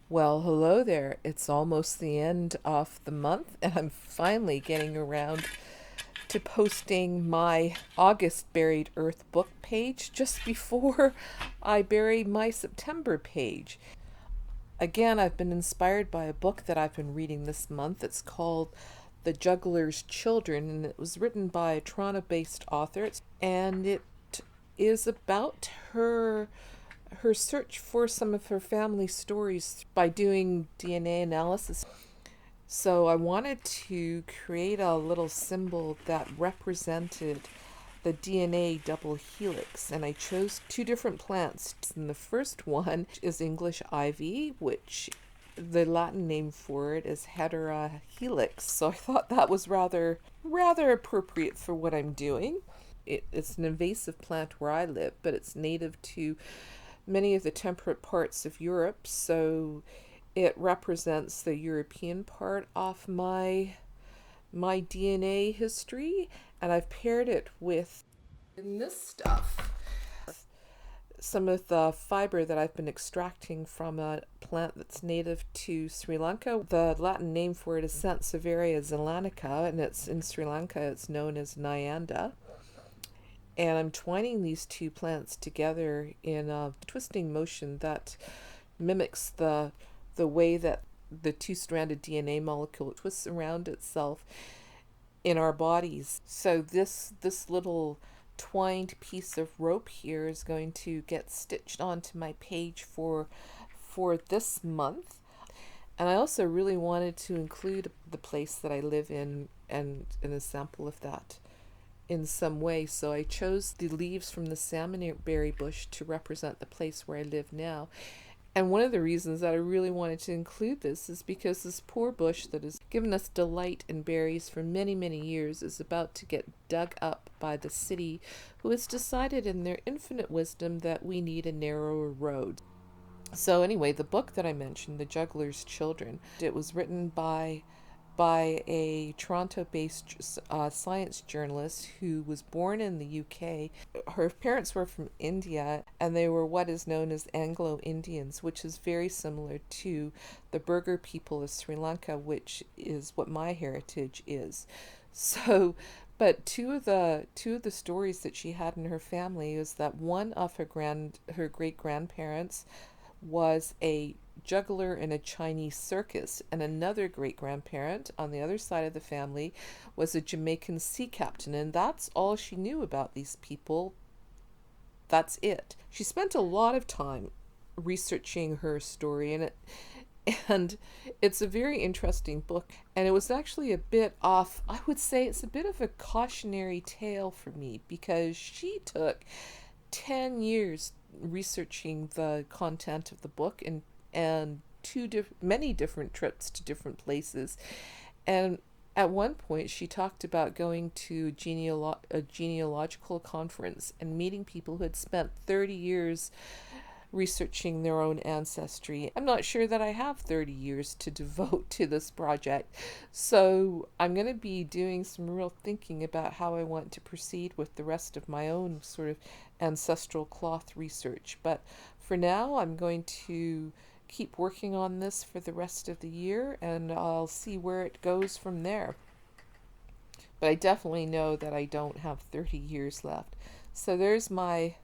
Well, hello there. It's almost the end of the month, and I'm finally getting around to posting my August Buried Earth book page just before I bury my September page. Again, I've been inspired by a book that I've been reading this month. It's called The Juggler's Children, and it was written by a Toronto based author, and it is about her search for some of her family stories by doing DNA analysis. So I wanted to create a little symbol that represented the DNA double helix, and I chose two different plants. And the first one is English ivy, which the Latin name for it is Hedera helix. So I thought that was rather appropriate for what I'm doing. It's an invasive plant where I live, but it's native to many of the temperate parts of Europe, so it represents the European part of my DNA history, and I've paired it with in this stuff some of the fiber that I've been extracting from a plant that's native to Sri Lanka. The Latin name for it is Sansevieria zelanica, and it's in Sri Lanka it's known as Nyanda. And I'm twining these two plants together in a twisting motion that mimics the way that the two-stranded DNA molecule twists around itself in our bodies. So this little twined piece of rope here is going to get stitched onto my page for this month. And I also really wanted to include the place that I live in and a sample of that in some way. So I chose the leaves from the salmonberry bush to represent the place where I live now. And one of the reasons that I really wanted to include this is because this poor bush that has given us delight in berries for many, many years is about to get dug up by the city, who has decided in their infinite wisdom that we need a narrower road. So anyway, the book that I mentioned, The Juggler's Children, it was written by a Toronto-based science journalist who was born in the UK. Her parents were from India, and they were what is known as Anglo-Indians, which is very similar to the Burgher people of Sri Lanka, which is what my heritage is. So, but two of the stories that she had in her family is that one of her great grandparents was a juggler in a Chinese circus, and another great grandparent on the other side of the family was a Jamaican sea captain, and that's all she knew about these people. That's it. She spent a lot of time researching her story, and it's a very interesting book, and it was actually a bit off. I would say it's a bit of a cautionary tale for me because she took 10 years researching the content of the book and many different trips to different places. And at one point, she talked about going to a genealogical conference and meeting people who had spent 30 years researching their own ancestry. I'm not sure that I have 30 years to devote to this project, so I'm going to be doing some real thinking about how I want to proceed with the rest of my own sort of ancestral cloth research. But for now, I'm going to keep working on this for the rest of the year, and I'll see where it goes from there. But I definitely know that I don't have 30 years left. So there's my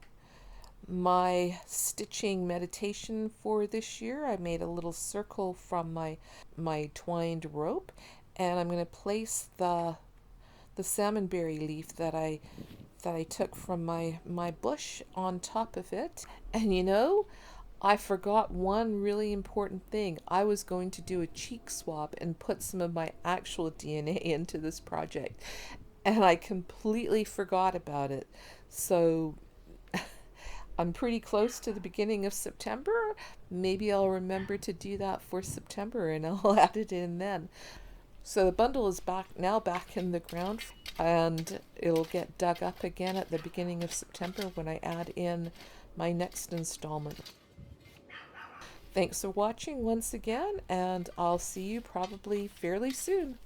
stitching meditation for this year. I made a little circle from my twined rope, and I'm going to place the salmonberry leaf that I took from my bush on top of it. And I forgot one really important thing. I was going to do a cheek swab and put some of my actual DNA into this project, and I completely forgot about it. So I'm pretty close to the beginning of September. Maybe I'll remember to do that for September and I'll add it in then. So the bundle is back in the ground, and it'll get dug up again at the beginning of September when I add in my next installment. Thanks for watching once again, and I'll see you probably fairly soon.